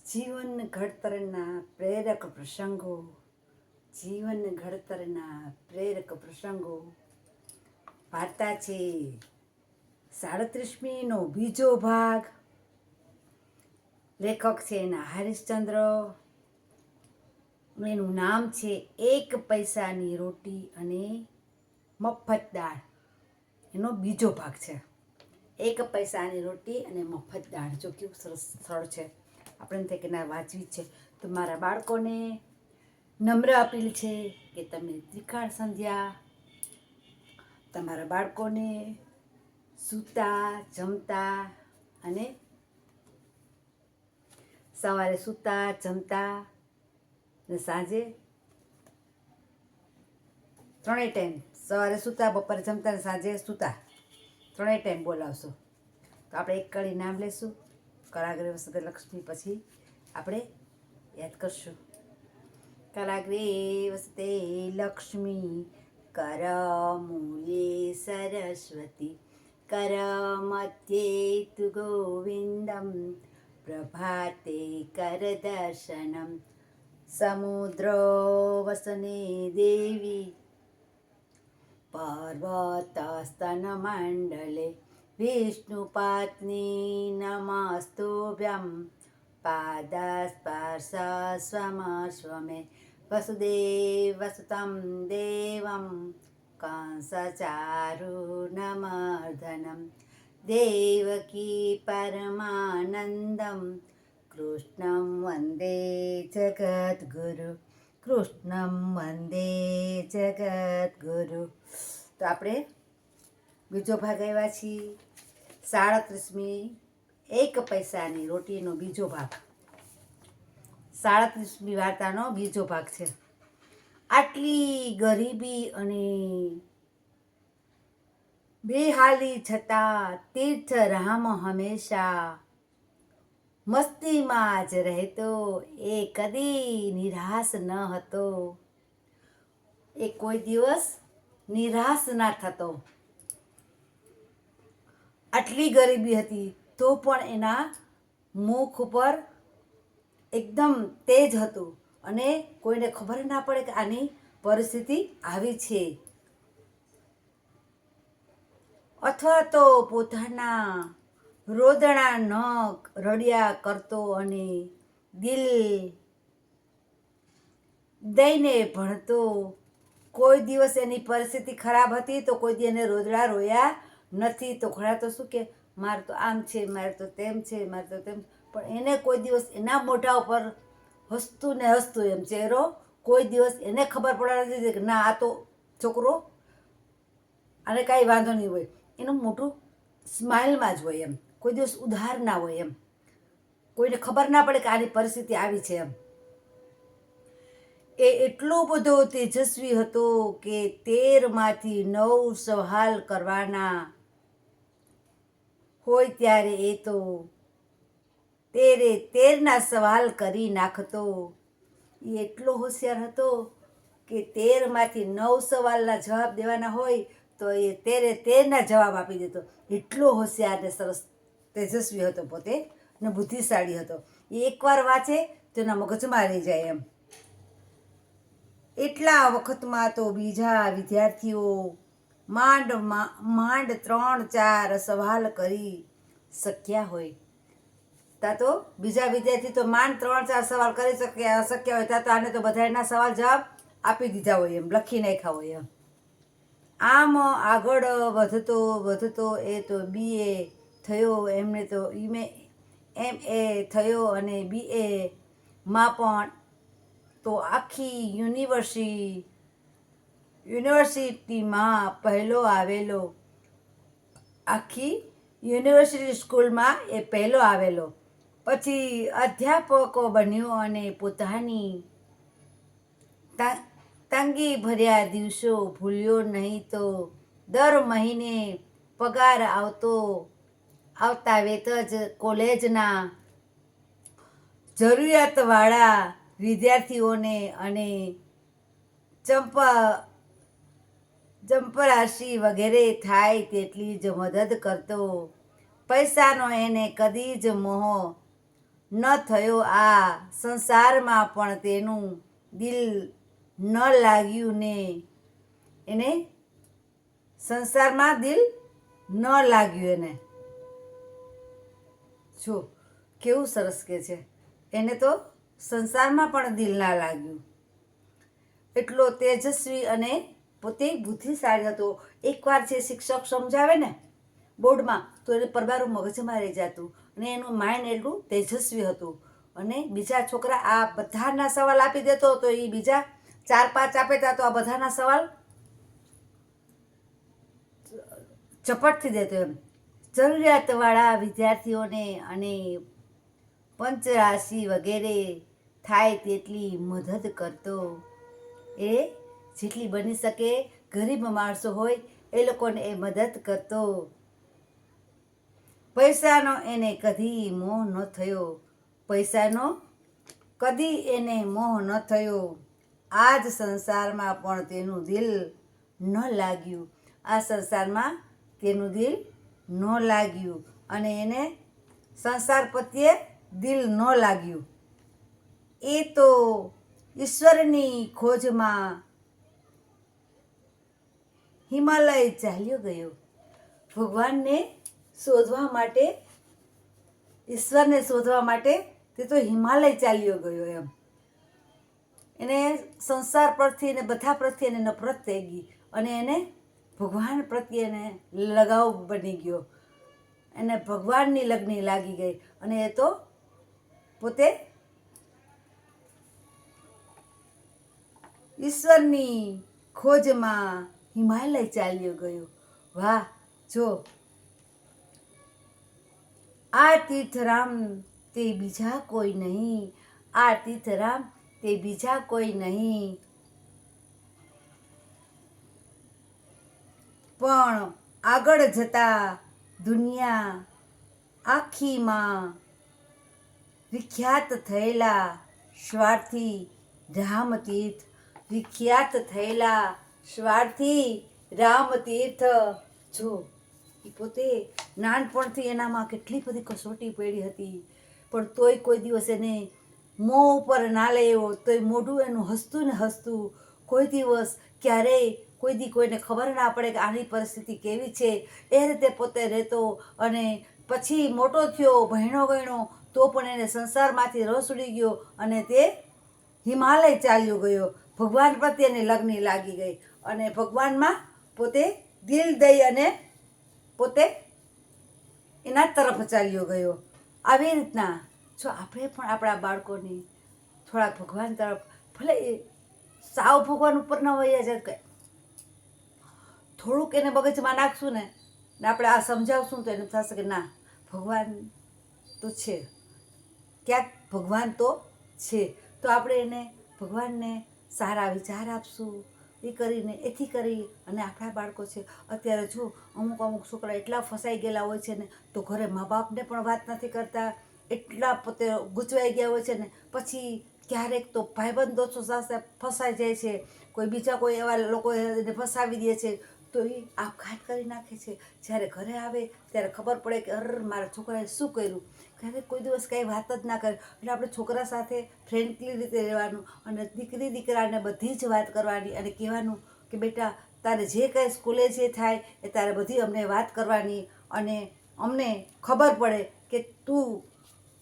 જીવન ઘડતરના પ્રેરક પ્રસંગો. જીવન ઘડતરના પ્રેરક પ્રસંગો. વાર્તા છે 37મીનો બીજો ભાગ. લેખક છે એના હરીશચંદ્ર. એનું નામ છે 1 પૈસાની રોટી અને મફત દાળ. એનો બીજો ભાગ છે 1 પૈસાની રોટી અને મફત દાળ. જો કેવું સરસ સ્થળ છે, આપણે થાય કે ના વાંચવી છે. તો મારા બાળકોને નમ્ર અપીલ છે કે તમે ત્રિકાળ સંધ્યા તમારા બાળકોને સૂતા જમતા અને સવારે સૂતા જમતા અને સાંજે ત્રણેય ટાઈમ, સવારે સૂતા, બપોરે જમતા અને સાંજે સૂતા, ત્રણેય ટાઈમ બોલાવશો. તો આપણે એક કડી નામ લેશું, કરાગ્રે વસતે લક્ષ્મી. પછી આપણે યાદ કરશું. કરાગ્રે વસતે લક્ષ્મી, કર મૂલે સરસ્વતી, કર મધ્યે તુ ગોવિંદમ, પ્રભાતે કર દર્શનમ, સમુદ્ર વસને દેવી, પર્વતસ્તન મંડલે, વિષ્ણુપત્ની નમસ્તુભ્યં, પાદસ્પર્શ સ્વમે, વસુદેવ વસુતમ દેવમ, કંસચારુર્નમર્દનમ, દેવકી પરમાનંદમ, કૃષ્ણં વંદે જગદ્ગુરુ, કૃષ્ણં વંદે જગદ્ગુરુ. તો આપણે બીજો ભાગ આવ્યા છીએ 37મી 1 પૈસાની રોટીનો બીજો ભાગ. 37મી વાર્તાનો બીજો ભાગ છે. આટલી ગરીબી અને બેહાલી છતાં તીર્થરામ હંમેશા મસ્તીમાં જ રહેતો. એ કદી નિરાશ ન હતો. એ કોઈ દિવસ નિરાશ ના થતો. આટલી ગરીબી હતી તો પણ એના મુખ ઉપર એકદમ તેજ હતું અને કોઈને ખબર ના પડે કે આની પરિસ્થિતિ આવી છે. અથવા તો પોતાના રોદણા ન રડ્યા કરતો અને દિલ દઈને ભણતો. કોઈ દિવસ એની પરિસ્થિતિ ખરાબ હતી તો કોઈ દિવસ એને રોદડા રોયા નથી. તો ઘણા તો શું કે મારે તો આમ છે, મારે તો તેમ છે, મારે તો તેમ, પણ એને કોઈ દિવસ એના મોઢા ઉપર હસતું ને હસતું એમ ચહેરો કોઈ દિવસ એને ખબર પડવા નથી કે ના આ તો છોકરો આને કાંઈ વાંધો નહીં હોય. એનું મોટું સ્માઇલમાં જ હોય એમ, કોઈ દિવસ ઉધાર ના હોય એમ, કોઈને ખબર ના પડે કે આની પરિસ્થિતિ આવી છે એમ. એ એટલો બધો તેજસ્વી હતો કે 13માંથી 9 સવાલ કરવાના હોય ત્યારે એ તો 13ના સવાલ કરી નાખતો. એ એટલો હોશિયાર હતો કે 13માંથી 9 સવાલના જવાબ દેવાના હોય તો એ 13ના જવાબ આપી દેતો. એટલો હોશિયાર ને સરસ તેજસ્વી હતો પોતે અને બુદ્ધિશાળી હતો. એ એકવાર વાંચે તો એના મગજમાં રહી જાય એમ. એટલા વખતમાં તો બીજા વિદ્યાર્થીઓ માંડ 3-4 સવાલ કરી શક્યા હોય. ત્યાં તો બીજા વિદ્યાર્થી તો માંડ 3-4 સવાલ કરી શક્યા હોય. ત્યાં તો આને તો બધાના સવાલ જવાબ આપી દીધા હોય એમ, લખી નાખ્યા હોય એમ. આમ આગળ વધતો એ તો BA થયો, એમને તો MA થયો અને BAમાં પણ તો આખી યુનિવર્સિટીમાં પહેલો આવેલો. આખી યુનિવર્સિટી સ્કૂલમાં એ પહેલો આવેલો. પછી અધ્યાપક બન્યો અને પોતાની તંગી ભર્યા દિવસો ભૂલ્યો નહીં. તો દર મહિને પગાર આવતા વેત જ કોલેજના જરૂરિયાતવાળા વિદ્યાર્થીઓને અને ચંપરાશી વગેરે થાય તેટલી જ મદદ કરતો. પૈસાનો એને કદી જ મોહ ન થયો આ સંસારમાં પણ તેનું દિલ ન લાગ્યું ને એને સંસારમાં દિલ ન લાગ્યું એને. જો કેવું સરસ કે છે, એને તો સંસારમાં પણ દિલ ના લાગ્યું. એટલો તેજસ્વી અને પોતે બુદ્ધિશાળી હતો. એકવાર જે શિક્ષક સમજાવે ને બોર્ડમાં તો એને પરબારું મગજમાં રહી જતું અને એનું માઇન્ડ એટલું તેજસ્વી હતું. અને બીજા છોકરા આ બધાના સવાલ આપી દેતો તો એ બીજા 4-5 આપે તો આ બધાના સવાલ ઝપટથી દેતો એમ. જરૂરિયાતવાળા વિદ્યાર્થીઓને અને પંચરાશી વગેરે થાય તેટલી મદદ કરતો. એ જેટલી બની શકે ગરીબ માણસો હોય એ લોકોને એ મદદ કરતો. પૈસાનો એને કદી મોહ ન થયો. પૈસાનો કદી એને મોહ ન થયો. આ જ સંસારમાં પણ તેનું દિલ ન લાગ્યું. આ સંસારમાં તેનું દિલ ન લાગ્યું અને એને સંસાર પ્રત્યે દિલ ન લાગ્યું. એ તો ઈશ્વરની ખોજમાં હિમાલય ચાલ્યો ગયો. ભગવાનને શોધવા માટે, ઈશ્વરને શોધવા માટે તે તો હિમાલય ચાલ્યો ગયો એમ. એને સંસાર પરથી ને બધા પ્રત્યે એને નફરત થઈ ગઈ અને એને ભગવાન પ્રત્યે એને લગાવ બની ગયો. એને ભગવાનની લગની લાગી ગઈ અને એ તો પોતે ઈશ્વરની ખોજમાં હિમાલય ચાલ્યો ગયો. વાહ! જો આ તીર્થરામ તે બીજા કોઈ નહીં. આ તીર્થરામ તે બીજા કોઈ નહીં, પણ આગળ જતા દુનિયા આખીમાં વિખ્યાત થયેલા સ્વાર્થી રામતીર્થ. વિખ્યાત થયેલા સ્વાર્થી રામતીર્થ. જો એ પોતે નાનપણથી એનામાં કેટલી બધી કસોટી પડી હતી પણ તોય કોઈ દિવસ એને મોં ઉપર ના લેવો. તોય મોઢું એનું હસતું ને હસતું. કોઈ દિવસ ક્યારેય કોઈને ખબર ના પડે કે આની પરિસ્થિતિ કેવી છે. એ રીતે પોતે રહેતો અને પછી મોટો થયો, ભણ્યો ગણ્યો તો પણ એને સંસારમાંથી રસ ઉડી ગયો અને તે હિમાલય ચાલ્યો ગયો. ભગવાન પ્રત્યેની લગની લાગી ગઈ અને ભગવાનમાં પોતે દિલ દઈ અને પોતે એના તરફ ચાલ્યો ગયો. આવી રીતના જો આપણે પણ આપણા બાળકોને થોડાક ભગવાન તરફ, ભલે એ સાવ ભગવાન ઉપર ન વયા જાય, કે થોડુંક એને મગજમાં નાખશું ને આપણે આ સમજાવશું તો એને થશે કે ના ભગવાન તો છે, ક્યાંક ભગવાન તો છે. તો આપણે એને ભગવાનને સારા વિચાર આપશું. એ કરીને એથી કરી અને આપણા બાળકો છે અત્યારે જો અમુક છોકરા એટલા ફસાઈ ગયેલા હોય છે ને તો ઘરે મા બાપને પણ વાત નથી કરતા. એટલા પોતે ગૂંચવાઈ ગયા હોય છે ને પછી ક્યારેક તો ભાઈબંધ દોસ્તો સાથે ફસાઈ જાય છે. કોઈ બીજા કોઈ એવા લોકો એને ફસાવી દે છે તો એ આપઘાત કરી નાખે છે. જ્યારે ઘરે આવે ત્યારે ખબર પડે કે મારા છોકરાએ શું કર્યું. ક્યારેક કોઈ દિવસ કાંઈ વાત જ ના કરે. એટલે આપણે છોકરા સાથે ફ્રેન્કલી રીતે રહેવાનું અને દીકરી દીકરાને બધી જ વાત કરવાની અને કહેવાનું કે બેટા તારે જે કાંઈ સ્કૂલે જે થાય એ તારે બધી અમને વાત કરવાની અને અમને ખબર પડે કે તું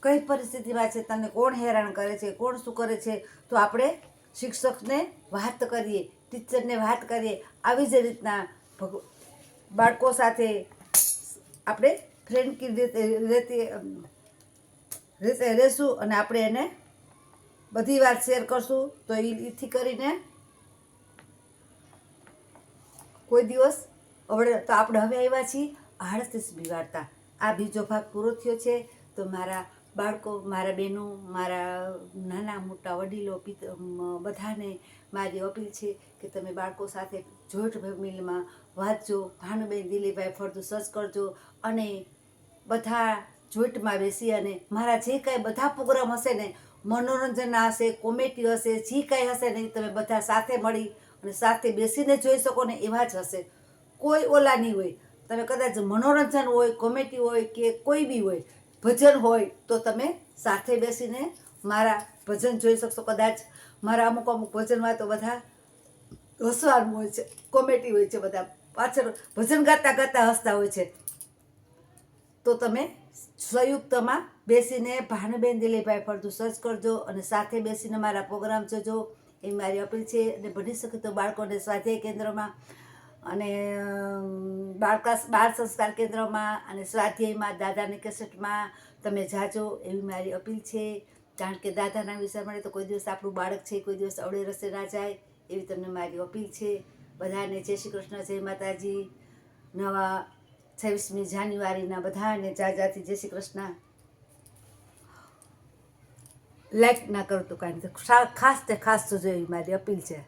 કઈ પરિસ્થિતિમાં છે, તને કોણ હેરાન કરે છે, કોણ શું કરે છે. તો આપણે શિક્ષકને વાત કરીએ, ટીચરને વાત કરીએ. આવી જ રીતના બાળકો સાથે આપણે ફ્રેન્ડલી રીતે રહેશું અને આપણે એને બધી વાત શેર કરશું તો એથી કરીને કોઈ દિવસ તો આપણે હવે આવ્યા છીએ 38મી વાર્તા. આ બીજો ભાગ પૂરો થયો છે. તો મારા બાળકો, મારા બહેનો, મારા નાના મોટા વડીલો બધાને મારી અપીલ છે કે તમે બાળકો સાથે જોઈન્ટ ફેમિલીમાં વાંચજો. ભાનુબેન દિલીપભાઈ ફળદુ સર્ચ કરજો અને બધા જોઈન્ટમાં બેસી અને મારા જે કાંઈ બધા પ્રોગ્રામ હશે ને, મનોરંજનના હશે, કોમેડી હશે, જે કાંઈ હશે ને તમે બધા સાથે મળી અને સાથે બેસીને જોઈ શકો ને એવા જ હશે. કોઈ ઓલા નહીં હોય. તમે કદાચ મનોરંજન હોય, કોમેડી હોય કે કોઈ બી હોય, ભજન હોય તો તમે સાથે બેસીને મારા ભજન જોઈ શકશો. કદાચ મારા અમુક અમુક ભજનમાં તો બધા હસવાનું હોય છે, કોમેડી હોય છે, બધા પાછળ ભજન ગાતા ગાતા હસતા હોય છે. તો તમે સંયુક્તમાં બેસીને ભાનુબેન દિલીપભાઈ ફળદુ સર્ચ કરજો અને સાથે બેસીને મારા પ્રોગ્રામ જોજો, એ મારી અપીલ છે. અને બની શકે તો બાળકોને સ્વાધ્યાય કેન્દ્રમાં અને બાળ સંસ્કાર કેન્દ્રમાં અને સ્વાધ્યાયમાં દાદાની કેસેટમાં તમે જાજો, એવી મારી અપીલ છે. કારણ કે દાદાના વિચાર મળે તો કોઈ દિવસ આપણું બાળક છે કોઈ દિવસ અવળે રસ્તે ના જાય, એવી તમને મારી અપીલ છે. બધાને જય શ્રી કૃષ્ણ, જય માતાજી. નવા 26મી જાન્યુઆરીના બધાને જાજાથી જય શ્રી કૃષ્ણ. લાઈક ના કરો તો કાંઈ ખાસ તે ખાસ જોજો, એવી મારી અપીલ છે.